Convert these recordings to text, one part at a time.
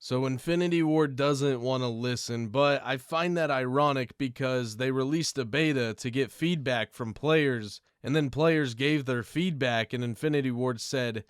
So Infinity Ward doesn't want to listen, but I find that ironic because they released a beta to get feedback from players, and then players gave their feedback, and Infinity Ward said,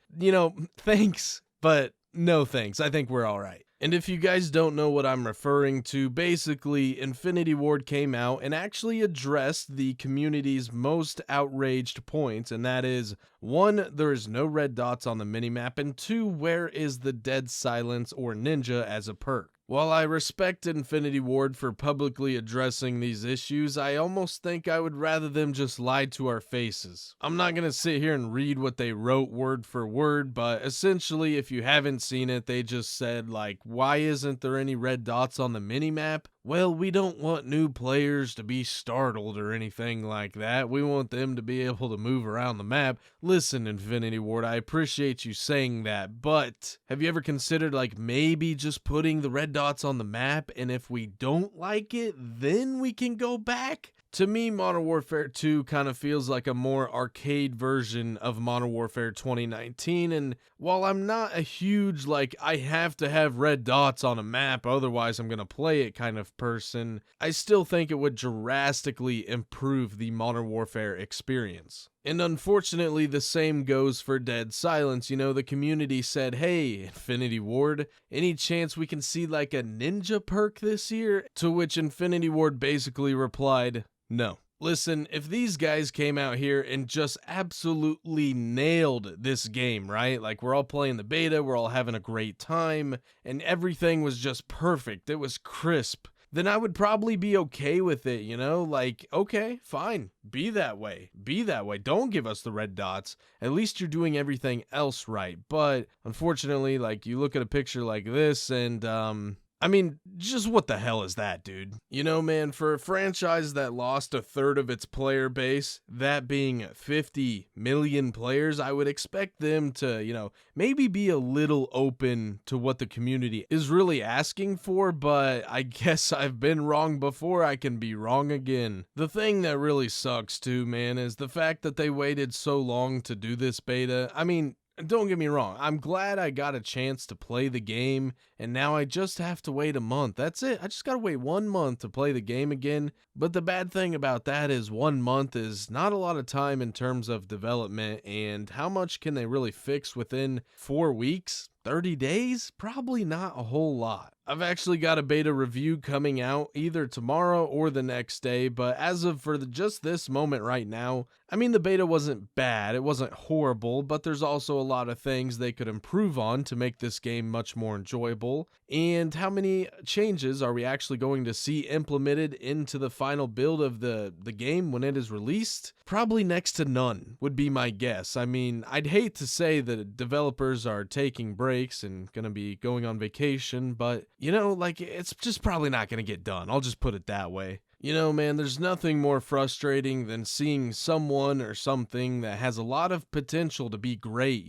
thanks, but no thanks, I think we're alright. And if you guys don't know what I'm referring to, basically, Infinity Ward came out and actually addressed the community's most outraged points, and that is, 1, there is no red dots on the minimap, and 2, where is the dead silence or ninja as a perk? While I respect Infinity Ward for publicly addressing these issues, I almost think I would rather them just lie to our faces. I'm not gonna sit here and read what they wrote word for word, but essentially, if you haven't seen it, they just said, like, why isn't there any red dots on the minimap? Well, we don't want new players to be startled or anything like that. We want them to be able to move around the map. Listen, Infinity Ward, I appreciate you saying that, but have you ever considered, like, maybe just putting the red dots on the map, and if we don't like it, then we can go back? To me, Modern Warfare 2 kind of feels like a more arcade version of Modern Warfare 2019, and while I'm not a huge, like, I have to have red dots on a map, otherwise I'm gonna play it kind of person, I still think it would drastically improve the Modern Warfare experience. And unfortunately, the same goes for Dead Silence. The community said, hey, Infinity Ward, any chance we can see like a ninja perk this year? To which Infinity Ward basically replied, no. Listen, if these guys came out here and just absolutely nailed this game, right? Like, we're all playing the beta, we're all having a great time, and everything was just perfect, it was crisp, then I would probably be okay with it, Like, okay, fine, be that way, don't give us the red dots, at least you're doing everything else right. But unfortunately, like, you look at a picture like this and, I mean, just what the hell is that, dude? Man, for a franchise that lost a third of its player base, that being 50 million players, I would expect them to, maybe be a little open to what the community is really asking for, but I guess I've been wrong before, I can be wrong again. The thing that really sucks too, man, is the fact that they waited so long to do this beta. I mean, don't get me wrong, I'm glad I got a chance to play the game, and now I just have to wait a month. That's it, I just gotta wait 1 month to play the game again. But the bad thing about that is 1 month is not a lot of time in terms of development, and how much can they really fix within 4 weeks? 30 days? Probably not a whole lot. I've actually got a beta review coming out either tomorrow or the next day, but as of for just this moment right now, I mean, the beta wasn't bad, it wasn't horrible, but there's also a lot of things they could improve on to make this game much more enjoyable. And how many changes are we actually going to see implemented into the final build of the game when it is released? Probably next to none, would be my guess. I mean, I'd hate to say that developers are taking breaks and gonna be going on vacation, but like, it's just probably not gonna get done. I'll just put it that way. Man, there's nothing more frustrating than seeing someone or something that has a lot of potential to be great,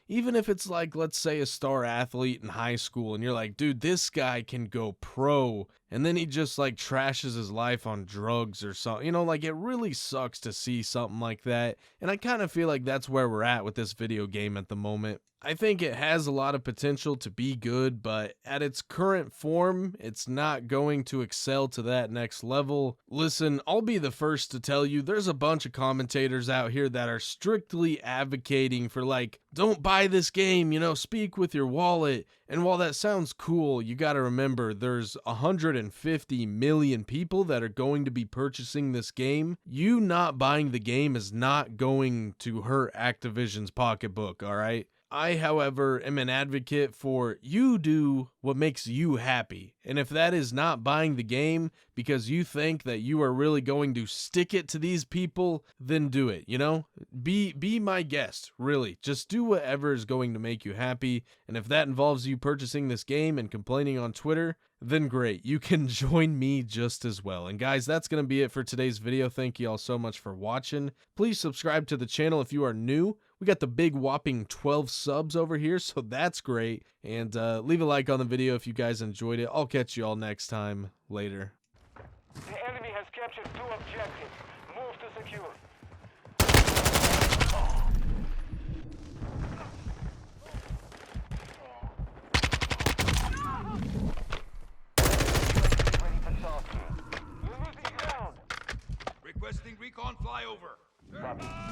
Even if it's like, let's say, a star athlete in high school, and you're like, dude, this guy can go pro, and then he just, like, trashes his life on drugs or something. Like, it really sucks to see something like that, and I kind of feel like that's where we're at with this video game at the moment. I think it has a lot of potential to be good, but at its current form, it's not going to excel to that next level. Listen, I'll be the first to tell you there's a bunch of commentators out here that are strictly advocating for, like, don't buy this game, speak with your wallet. And while that sounds cool, you gotta remember there's 150 million people that are going to be purchasing this game. You not buying the game is not going to hurt Activision's pocketbook, alright? I, however, am an advocate for you do what makes you happy. And if that is not buying the game because you think that you are really going to stick it to these people, then do it, Be my guest, really. Just do whatever is going to make you happy. And if that involves you purchasing this game and complaining on Twitter, then great, you can join me just as well. And guys, that's going to be it for today's video. Thank you all so much for watching. Please subscribe to the channel if you are new. We got the big whopping 12 subs over here, so that's great. And leave a like on the video if you guys enjoyed it. I'll catch you all next time. Later. The enemy has captured 2 objectives. Move to secure. flyover. Copy.